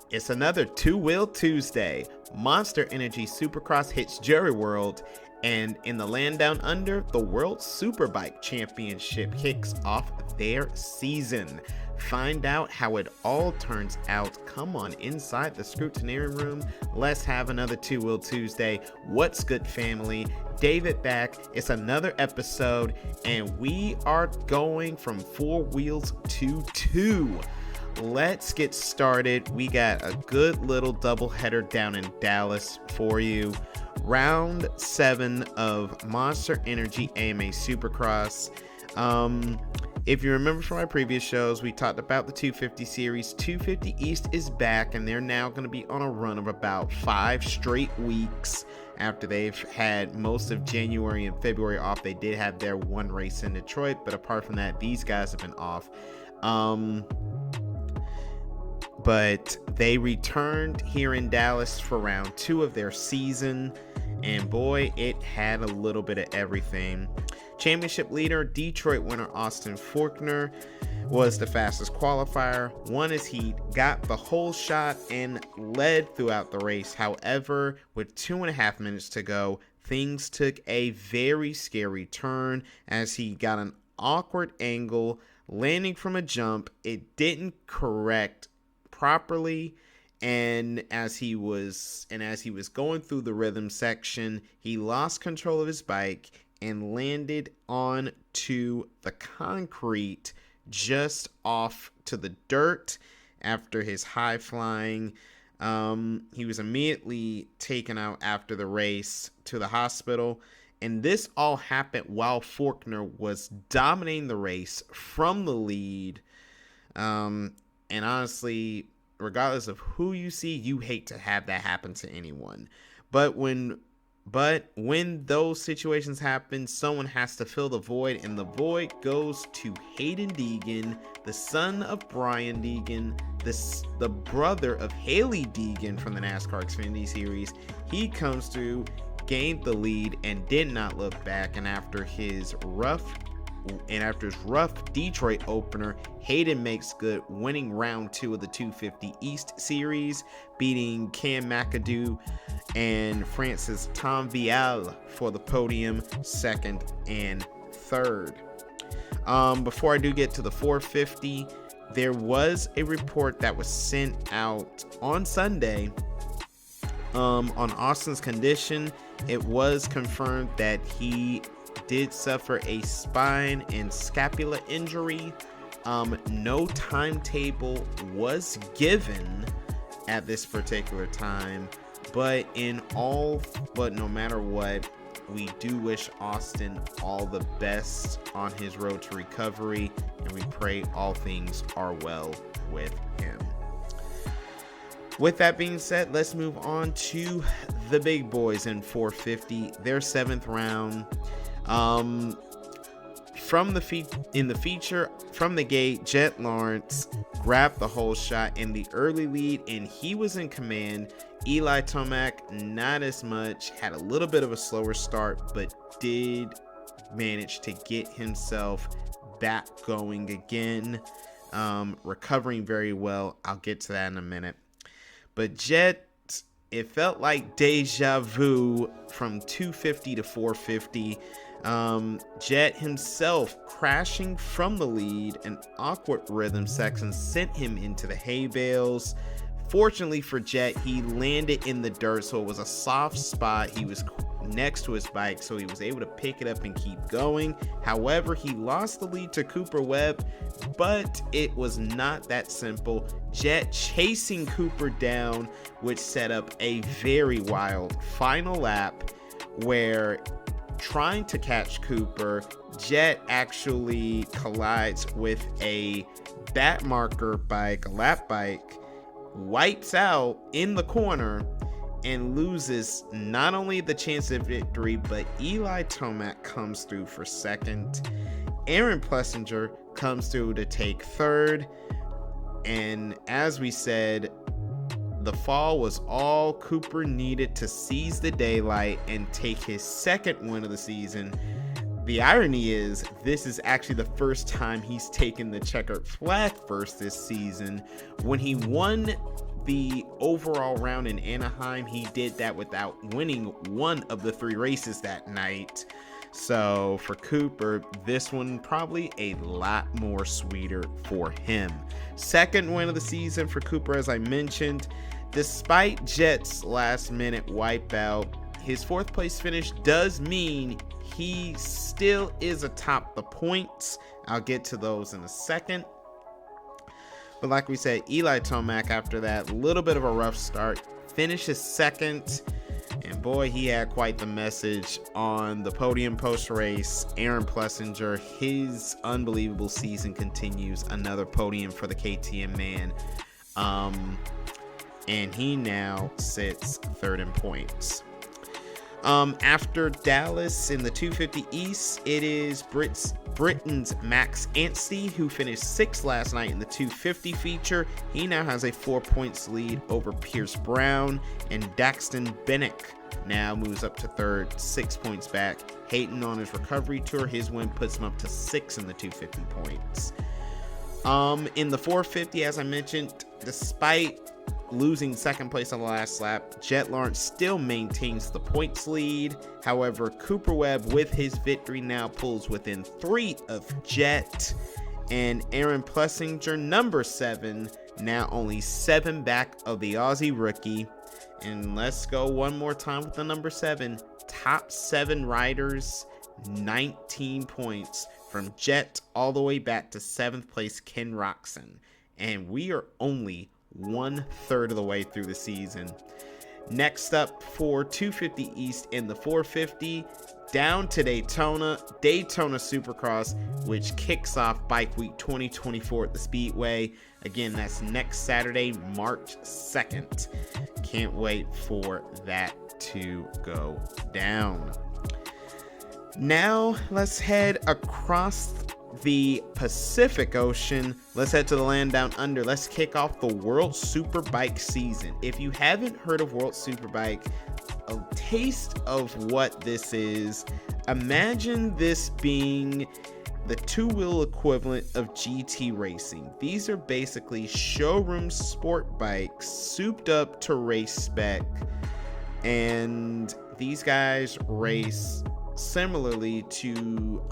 It's another Two-Wheel Tuesday. Monster Energy Supercross hits Jury World, and in the land down under, the World Superbike Championship kicks off their season. Find out how it all turns out. Come on inside the Scrutineering room. Let's have another Two-Wheel Tuesday. What's good, family? David back. It's another episode, and we are going from four wheels to two. Let's get started. We got a good little doubleheader down in Dallas for you. Round 7 of Monster Energy AMA Supercross. If you remember from my previous shows, we talked about the 250 series. 250 East is back, and they're now going to be on a run of about 5 straight weeks after they've had most of January and February off. They did have their one race in Detroit, but apart from that, these guys have been off. But they returned here in Dallas for round 2 of their season, and boy, it had a little bit of everything. Championship leader, Detroit winner Austin Faulkner was the fastest qualifier, won his heat, got the whole shot, and led throughout the race. However, with 2.5 minutes to go, things took a very scary turn as he got an awkward angle, landing from a jump. It didn't correct properly, and as he was going through the rhythm section, he lost control of his bike and landed onto the concrete just off to the dirt. After his high flying, he was immediately taken out after the race to the hospital, and this all happened while Faulkner was dominating the race from the lead. And honestly, regardless of who you see, you hate to have that happen to anyone. But when those situations happen, someone has to fill the void, and the void goes to Hayden Deegan, the son of Brian Deegan, the brother of Haley Deegan from the NASCAR Xfinity Series. He comes through, gained the lead, and did not look back. And after his rough Detroit opener, Hayden makes good, winning round 2 of the 250 East Series, beating Cam McAdoo and Francis Tom Vial for the podium, 2nd and 3rd. Before I do get to the 450, there was a report that was sent out on Sunday on Austin's condition. It was confirmed that he did suffer a spine and scapula injury. No timetable was given at this particular time, but no matter what, we do wish Austin all the best on his road to recovery, and we pray all things are well with him. With that being said, let's move on to the big boys in 450, their 7th round. From the feature, from the gate, Jet Lawrence grabbed the whole shot in the early lead, and he was in command. Eli Tomac, not as much, had a little bit of a slower start, but did manage to get himself back going again, recovering very well. I'll get to that in a minute. But Jet, it felt like deja vu from 250 to 450. Jet himself crashing from the lead, an awkward rhythm section sent him into the hay bales. Fortunately for Jet, he landed in the dirt, so it was a soft spot. He was next to his bike, so he was able to pick it up and keep going. However, he lost the lead to Cooper Webb, but it was not that simple. Jet chasing Cooper down, which set up a very wild final lap where, trying to catch Cooper, Jet actually collides with a bat marker bike, a lap bike, wipes out in the corner, and loses not only the chance of victory, but Eli Tomac comes through for 2nd. Aaron Plessinger comes through to take 3rd. And as we said, the fall was all Cooper needed to seize the daylight and take his 2nd win of the season. The irony is, this is actually the first time he's taken the checkered flag first this season. When he won the overall round in Anaheim, he did that without winning one of the 3 races that night. So for Cooper, this one probably a lot more sweeter for him. Second win of the season for Cooper, as I mentioned. Despite Jet's last-minute wipeout, his 4th place finish does mean he still is atop the points. I'll get to those in a second. But like we said, Eli Tomac, after that little bit of a rough start, finishes 2nd. And boy, he had quite the message on the podium post-race. Aaron Plessinger, his unbelievable season continues. Another podium for the KTM man. And he now sits 3rd in points. After Dallas in the 250 East, it is Britain's Max Anstey, who finished 6th last night in the 250 feature. He now has a 4 points lead over Pierce Brown, and Daxton Bennick now moves up to 3rd, 6 points back. Hayton on his recovery tour, his win puts him up to 6 in the 250 points. In the 450, as I mentioned, despite losing 2nd place on the last lap, Jet Lawrence still maintains the points lead. However, Cooper Webb, with his victory, now pulls within 3 of Jet, and Aaron Plessinger, number 7, now only 7 back of the Aussie rookie. And let's go one more time with the number 7. Top 7 riders, 19 points from Jet all the way back to 7th place Ken Roczen. And we are only 1/3 of the way through the season. Next up for 250 East in the 450, down to Daytona Supercross, which kicks off Bike Week 2024 at the Speedway. Again, that's next Saturday, March 2nd. Can't wait for that to go down. Now let's head across the Pacific Ocean. Let's head to the land down under. Let's kick off the World Superbike season. If you haven't heard of World Superbike, a taste of what this is, imagine this being the 2-wheel equivalent of GT racing. These are basically showroom sport bikes souped up to race spec, and these guys race similarly to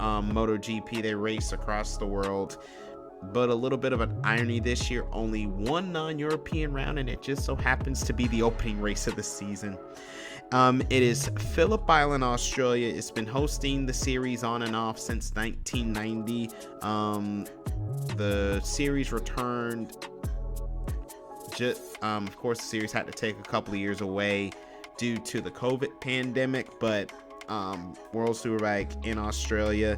MotoGP. They race across the world, but a little bit of an irony this year, only one non-European round, and it just so happens to be the opening race of the season. It is Phillip Island, Australia. It's been hosting the series on and off since 1990. The series returned. Of course, the series had to take a couple of years away due to the COVID pandemic, but World Superbike in Australia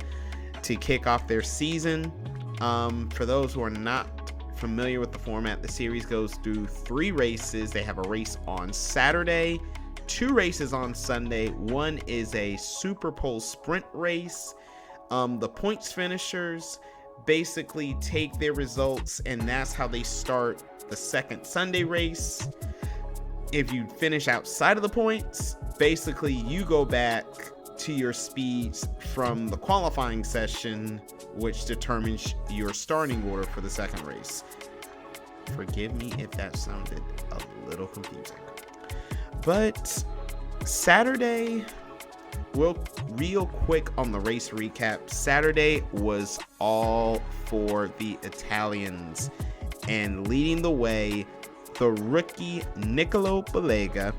to kick off their season. For those who are not familiar with the format, the series goes through 3 races. They have a race on Saturday, 2 races on Sunday. One is a Super Pole sprint race. The points finishers basically take their results, and that's how they start the second Sunday race. If you finish outside of the points, basically you go back to your speeds from the qualifying session, which determines your starting order for the second race. Forgive me if that sounded a little confusing. But Saturday, real quick on the race recap. Saturday was all for the Italians, and leading the way, the rookie Nicolo Balega.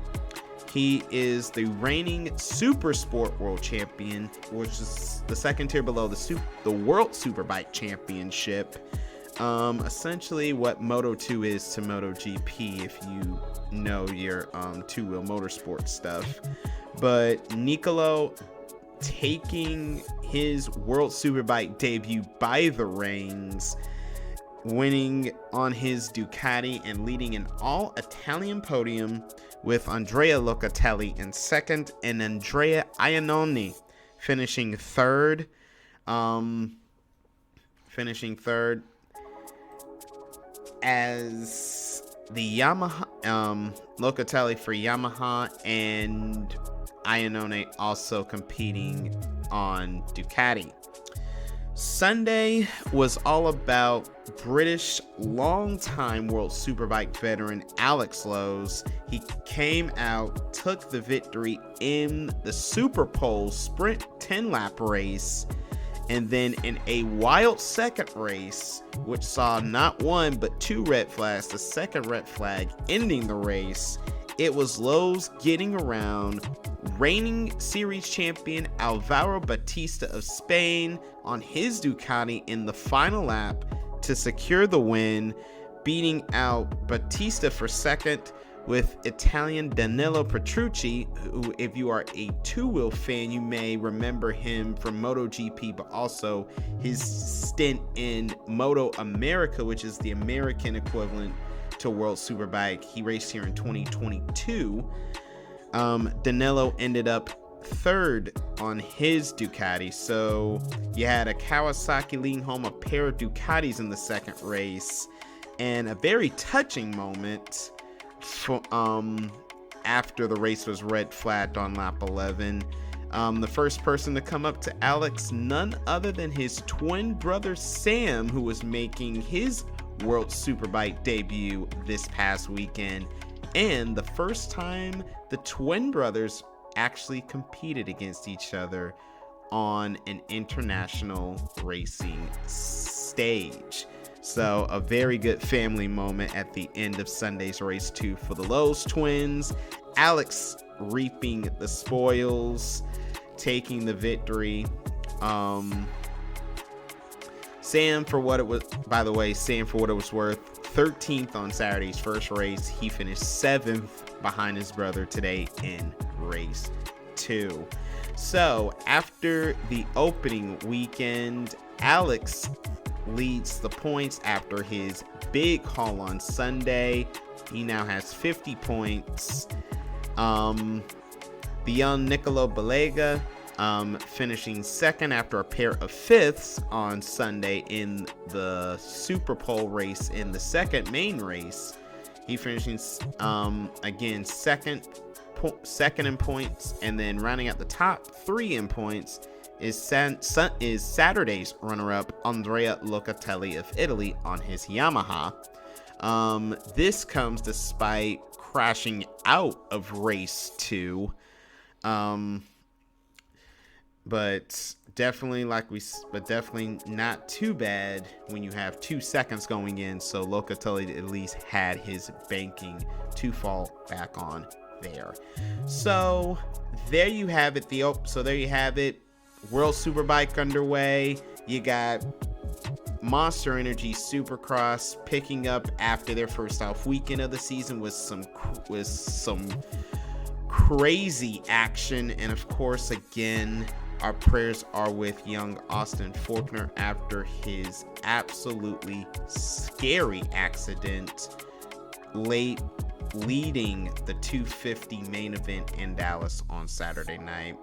He is the reigning Super Sport World Champion, which is the second tier below the World Superbike Championship. Essentially what Moto2 is to MotoGP, if you know your two-wheel motorsport stuff. But Nicolo taking his World Superbike debut by the reins, winning on his Ducati and leading an all-Italian podium with Andrea Locatelli in second and Andrea Iannone finishing third. As the Yamaha, Locatelli for Yamaha and Iannone also competing on Ducati. Sunday was all about British longtime World Superbike veteran Alex Lowes. He came out, took the victory in the Superpole sprint 10-lap race, and then in a wild second race, which saw not one but two red flags, the second red flag ending the race, it was Lowes getting around reigning series champion Alvaro Bautista of Spain on his Ducati in the final lap to secure the win, beating out Bautista for second, with Italian Danilo Petrucci, who, if you are a two-wheel fan, you may remember him from MotoGP, but also his stint in Moto America, which is the American equivalent to World Superbike. He raced here in 2022. Danilo ended up third on his Ducati. So you had a Kawasaki leading home a pair of Ducatis in the second race, and a very touching moment for, after the race was red flagged on lap 11. The first person to come up to Alex, none other than his twin brother Sam, who was making his World Superbike debut this past weekend, and the first time the twin brothers actually competed against each other on an international racing stage. So a very good family moment at the end of Sunday's race 2 for the Lowes twins. Alex reaping the spoils, taking the victory. Sam, for what it was, by the way, Sam, for what it was worth, 13th on Saturday's first race. He finished 7th behind his brother today in race 2. So after the opening weekend, Alex leads the points after his big haul on Sunday. He now has 50 points. Beyond Nicolo Balega, finishing second after a pair of fifths on Sunday in the Superpole race in the second main race. He finishing again second in points, and then rounding out the top 3 in points is Saturday's runner-up Andrea Locatelli of Italy on his Yamaha. This comes despite crashing out of race 2. But definitely definitely not too bad when you have 2 seconds going in. So Locatelli at least had his banking to fall back on there. So there you have it. There you have it. World Superbike underway. You got Monster Energy Supercross picking up after their first off weekend of the season with some crazy action, and of course, again, our prayers are with young Austin Faulkner after his absolutely scary accident leading the 250 main event in Dallas on Saturday night.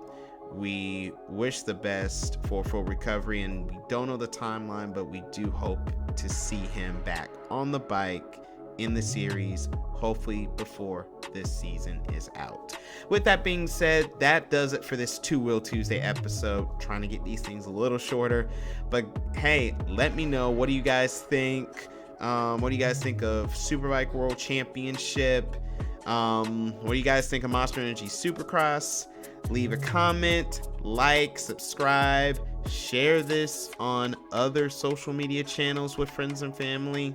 We wish the best for full recovery, and we don't know the timeline, but we do hope to see him back on the bike in the series, hopefully before this season is out. With that being said, that does it for this Two Wheel Tuesday episode. Trying to get these things a little shorter, but hey, let me know, what do you guys think? What do you guys think of Superbike World Championship? What do you guys think of Monster Energy Supercross? Leave a comment, like, subscribe, share this on other social media channels with friends and family.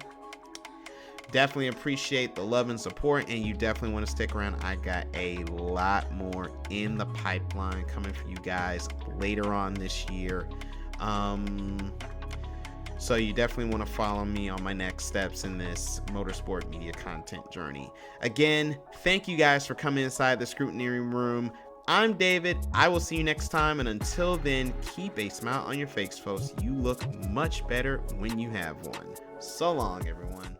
Definitely appreciate the love and support, and you definitely want to stick around. I got a lot more in the pipeline coming for you guys later on this year. So you definitely want to follow me on my next steps in this motorsport media content journey. Again, thank you guys for coming inside the Scrutineering room. I'm David. I will see you next time, and until then, keep a smile on your face, folks. You look much better when you have one. So long, everyone.